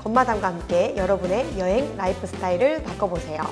건마담과 함께 여러분의 여행 라이프 스타일을 바꿔보세요.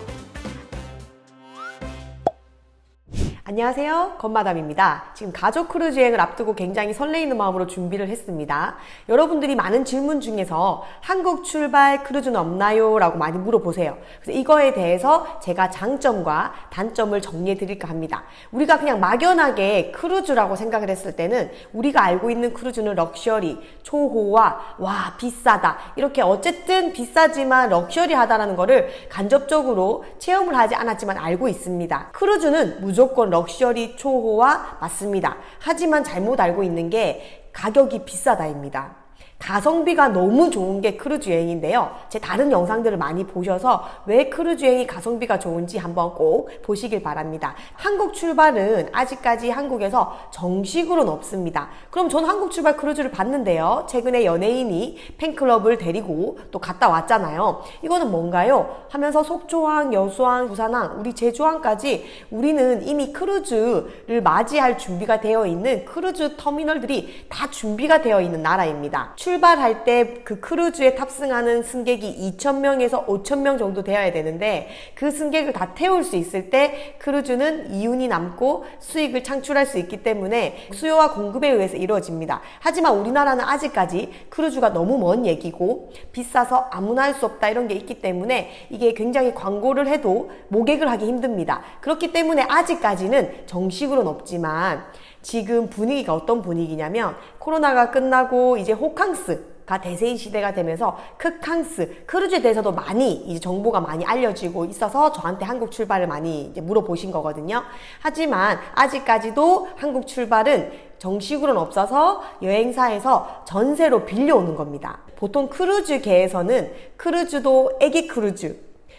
안녕하세요, 건마담입니다. 지금 가족 크루즈 여행을 앞두고 굉장히 설레이는 마음으로 준비를 했습니다. 여러분들이 많은 질문 중에서 한국 출발 크루즈는 없나요? 라고 많이 물어보세요. 그래서 이거에 대해서 제가 장점과 단점을 정리해 드릴까 합니다. 우리가 그냥 막연하게 크루즈라고 생각을 했을 때는 우리가 알고 있는 크루즈는 럭셔리, 초호화, 와 비싸다, 이렇게 어쨌든 비싸지만 럭셔리하다라는 거를 간접적으로 체험을 하지 않았지만 알고 있습니다. 크루즈는 무조건 럭셔리 초호화 맞습니다. 하지만 잘못 알고 있는 게 가격이 비싸다입니다. 가성비가 너무 좋은 게 크루즈 여행인데요. 제 다른 영상들을 많이 보셔서 왜 크루즈 여행이 가성비가 좋은지 한번 꼭 보시길 바랍니다. 한국 출발은 아직까지 한국에서 정식으로는 없습니다. 그럼 전 한국 출발 크루즈를 봤는데요. 최근에 연예인이 팬클럽을 데리고 또 갔다 왔잖아요. 이거는 뭔가요? 하면서 속초항, 여수항, 부산항, 우리 제주항까지 우리는 이미 크루즈를 맞이할 준비가 되어 있는 크루즈 터미널들이 다 준비가 되어 있는 나라입니다. 출발할 때 그 크루즈에 탑승하는 승객이 2,000명에서 5,000명 정도 되어야 되는데 그 승객을 다 태울 수 있을 때 크루즈는 이윤이 남고 수익을 창출할 수 있기 때문에 수요와 공급에 의해서 이루어집니다. 하지만 우리나라는 아직까지 크루즈가 너무 먼 얘기고 비싸서 아무나 할 수 없다 이런 게 있기 때문에 이게 굉장히 광고를 해도 모객을 하기 힘듭니다. 그렇기 때문에 아직까지는 정식으로는 없지만 지금 분위기가 어떤 분위기냐면 코로나가 끝나고 이제 호캉스가 대세인 시대가 되면서 크캉스, 크루즈에 대해서도 많이 이제 정보가 많이 알려지고 있어서 저한테 한국 출발을 많이 이제 물어보신 거거든요. 하지만 아직까지도 한국 출발은 정식으로는 없어서 여행사에서 전세로 빌려오는 겁니다. 보통 크루즈계에서는 크루즈도 애기 크루즈,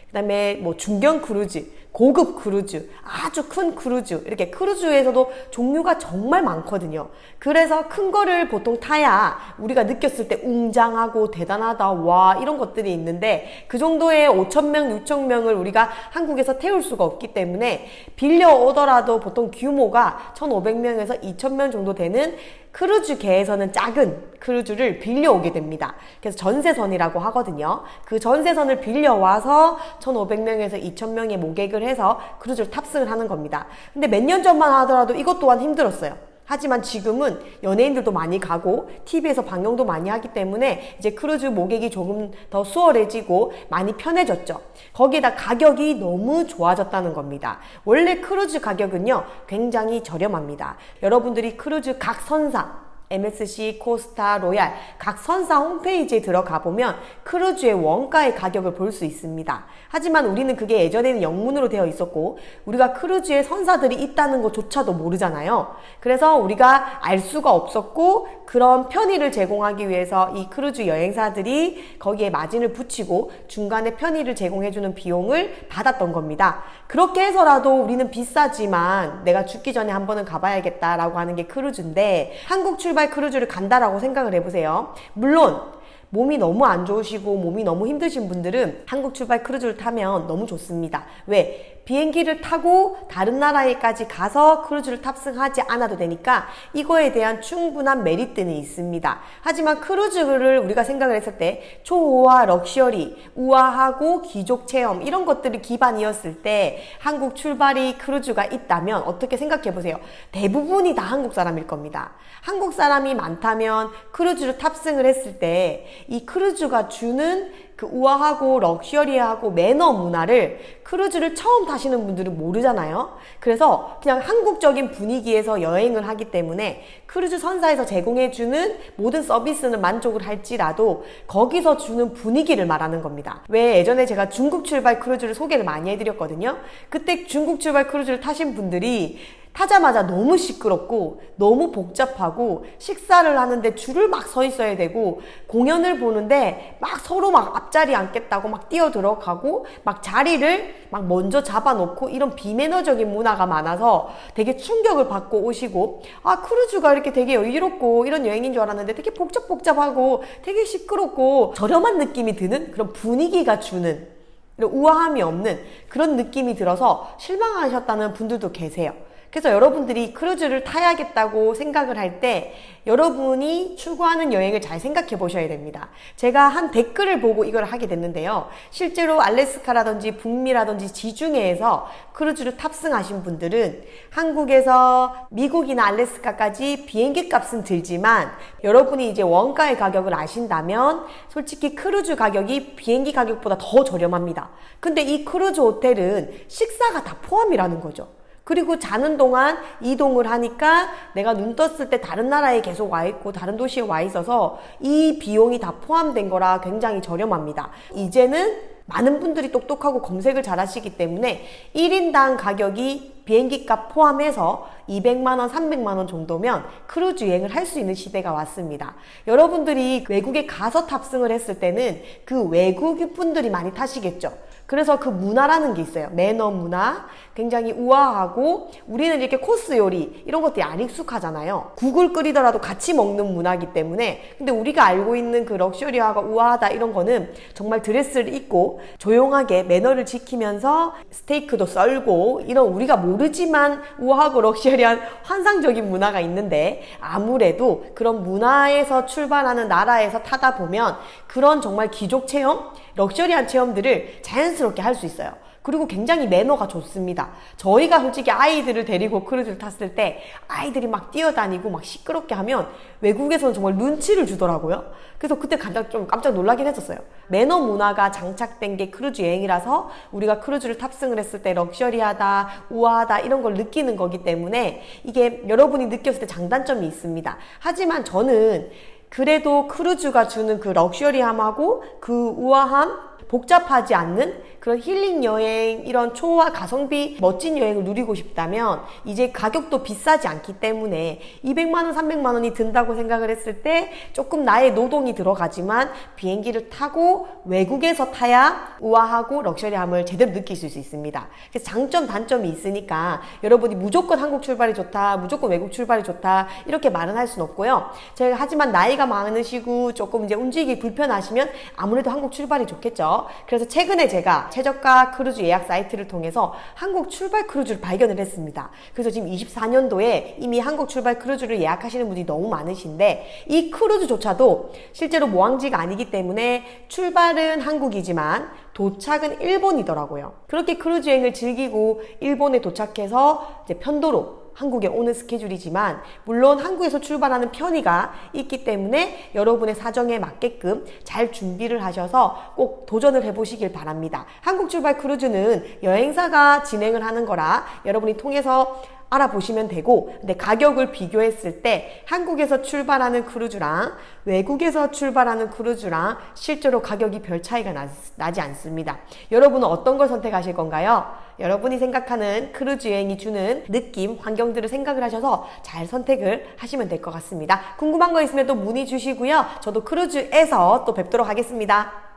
그 다음에 뭐 중견 크루즈, 고급 크루즈, 아주 큰 크루즈, 이렇게 크루즈에서도 종류가 정말 많거든요. 그래서 큰 거를 보통 타야 우리가 느꼈을 때 웅장하고 대단하다, 와 이런 것들이 있는데 그 정도의 5,000명, 6,000명을 우리가 한국에서 태울 수가 없기 때문에 빌려오더라도 보통 규모가 1,500명에서 2,000명 정도 되는 크루즈계에서는 작은 크루즈를 빌려오게 됩니다. 그래서 전세선이라고 하거든요. 그 전세선을 빌려와서 1,500명에서 2,000명의 모객을 해서 크루즈를 탑승을 하는 겁니다. 근데 몇 년 전만 하더라도 이것 또한 힘들었어요. 하지만 지금은 연예인들도 많이 가고 TV에서 방영도 많이 하기 때문에 이제 크루즈 모객이 조금 더 수월해지고 많이 편해졌죠. 거기에다 가격이 너무 좋아졌다는 겁니다. 원래 크루즈 가격은요 굉장히 저렴합니다. 여러분들이 크루즈 각 선사 MSC, 코스타, 로얄 각 선사 홈페이지에 들어가 보면 크루즈의 원가의 가격을 볼 수 있습니다. 하지만 우리는 그게 예전에는 영문으로 되어 있었고 우리가 크루즈에 선사들이 있다는 것조차도 모르잖아요. 그래서 우리가 알 수가 없었고 그런 편의를 제공하기 위해서 이 크루즈 여행사들이 거기에 마진을 붙이고 중간에 편의를 제공해주는 비용을 받았던 겁니다. 그렇게 해서라도 우리는 비싸지만 내가 죽기 전에 한 번은 가봐야겠다라고 하는 게 크루즈인데 한국 출발 크루즈를 간다라고 생각을 해보세요. 물론 몸이 너무 안 좋으시고 몸이 너무 힘드신 분들은 한국 출발 크루즈를 타면 너무 좋습니다. 왜? 비행기를 타고 다른 나라에까지 가서 크루즈를 탑승하지 않아도 되니까 이거에 대한 충분한 메리트는 있습니다. 하지만 크루즈를 우리가 생각을 했을 때 초호화, 럭셔리, 우아하고 귀족 체험 이런 것들이 기반이었을 때 한국 출발이 크루즈가 있다면 어떻게 생각해 보세요. 대부분이 다 한국 사람일 겁니다. 한국 사람이 많다면 크루즈를 탑승을 했을 때 이 크루즈가 주는 그 우아하고 럭셔리하고 매너 문화를 크루즈를 처음 타시는 분들은 모르잖아요. 그래서 그냥 한국적인 분위기에서 여행을 하기 때문에 크루즈 선사에서 제공해주는 모든 서비스는 만족을 할지라도 거기서 주는 분위기를 말하는 겁니다. 왜 예전에 제가 중국 출발 크루즈를 소개를 많이 해드렸거든요. 그때 중국 출발 크루즈를 타신 분들이 타자마자 너무 시끄럽고 너무 복잡하고 식사를 하는데 줄을 막 서 있어야 되고 공연을 보는데 막 서로 막 앞자리 앉겠다고 막 뛰어 들어가고 막 자리를 막 먼저 잡아놓고 이런 비매너적인 문화가 많아서 되게 충격을 받고 오시고 아 크루즈가 이렇게 되게 여유롭고 이런 여행인 줄 알았는데 되게 복잡복잡하고 되게 시끄럽고 저렴한 느낌이 드는 그런 분위기가 주는 우아함이 없는 그런 느낌이 들어서 실망하셨다는 분들도 계세요. 그래서 여러분들이 크루즈를 타야겠다고 생각을 할 때 여러분이 추구하는 여행을 잘 생각해 보셔야 됩니다. 제가 한 댓글을 보고 이걸 하게 됐는데요. 실제로 알래스카라든지 북미라든지 지중해에서 크루즈를 탑승하신 분들은 한국에서 미국이나 알래스카까지 비행기 값은 들지만 여러분이 이제 원가의 가격을 아신다면 솔직히 크루즈 가격이 비행기 가격보다 더 저렴합니다. 근데 이 크루즈 호텔은 식사가 다 포함이라는 거죠. 그리고 자는 동안 이동을 하니까 내가 눈 떴을 때 다른 나라에 계속 와 있고 다른 도시에 와 있어서 이 비용이 다 포함된 거라 굉장히 저렴합니다. 이제는 많은 분들이 똑똑하고 검색을 잘 하시기 때문에 1인당 가격이 비행기 값 포함해서 200만원, 300만원 정도면 크루즈 여행을 할 수 있는 시대가 왔습니다. 여러분들이 외국에 가서 탑승을 했을 때는 그 외국 분들이 많이 타시겠죠. 그래서 그 문화라는 게 있어요. 매너 문화, 굉장히 우아하고 우리는 이렇게 코스 요리 이런 것들이 안 익숙하잖아요. 국을 끓이더라도 같이 먹는 문화이기 때문에 근데 우리가 알고 있는 그 럭셔리하고 우아하다 이런 거는 정말 드레스를 입고 조용하게 매너를 지키면서 스테이크도 썰고 이런 우리가 모르지만 우아하고 럭셔리한 환상적인 문화가 있는데 아무래도 그런 문화에서 출발하는 나라에서 타다 보면 그런 정말 귀족 체험, 럭셔리한 체험들을 자연스럽게 할 수 있어요. 그리고 굉장히 매너가 좋습니다. 저희가 솔직히 아이들을 데리고 크루즈를 탔을 때 아이들이 막 뛰어다니고 막 시끄럽게 하면 외국에서는 정말 눈치를 주더라고요. 그래서 그때 좀 깜짝 놀라긴 했었어요. 매너 문화가 장착된 게 크루즈 여행이라서 우리가 크루즈를 탑승을 했을 때 럭셔리하다, 우아하다 이런 걸 느끼는 거기 때문에 이게 여러분이 느꼈을 때 장단점이 있습니다. 하지만 저는 그래도 크루즈가 주는 그 럭셔리함하고 그 우아함, 복잡하지 않는 그런 힐링 여행, 이런 초화 가성비 멋진 여행을 누리고 싶다면 이제 가격도 비싸지 않기 때문에 200만원, 300만원이 든다고 생각을 했을 때 조금 나의 노동이 들어가지만 비행기를 타고 외국에서 타야 우아하고 럭셔리함을 제대로 느낄 수 있습니다. 그래서 장점, 단점이 있으니까 여러분이 무조건 한국 출발이 좋다, 무조건 외국 출발이 좋다 이렇게 말은 할 수는 없고요. 제가 하지만 나이가 많으시고 조금 이제 움직이기 불편하시면 아무래도 한국 출발이 좋겠죠. 그래서 최근에 제가 최저가 크루즈 예약 사이트를 통해서 한국 출발 크루즈를 발견을 했습니다. 그래서 지금 24년도에 이미 한국 출발 크루즈를 예약하시는 분이 너무 많으신데 이 크루즈조차도 실제로 모항지가 아니기 때문에 출발은 한국이지만 도착은 일본이더라고요. 그렇게 크루즈 여행을 즐기고 일본에 도착해서 이제 편도로 한국에 오는 스케줄이지만 물론 한국에서 출발하는 편의가 있기 때문에 여러분의 사정에 맞게끔 잘 준비를 하셔서 꼭 도전을 해보시길 바랍니다. 한국 출발 크루즈는 여행사가 진행을 하는 거라 여러분이 통해서 알아보시면 되고 근데 가격을 비교했을 때 한국에서 출발하는 크루즈랑 외국에서 출발하는 크루즈랑 실제로 가격이 별 차이가 나지 않습니다. 여러분은 어떤 걸 선택하실 건가요? 여러분이 생각하는 크루즈 여행이 주는 느낌, 환경들을 생각을 하셔서 잘 선택을 하시면 될 것 같습니다. 궁금한 거 있으면 또 문의 주시고요. 저도 크루즈에서 또 뵙도록 하겠습니다.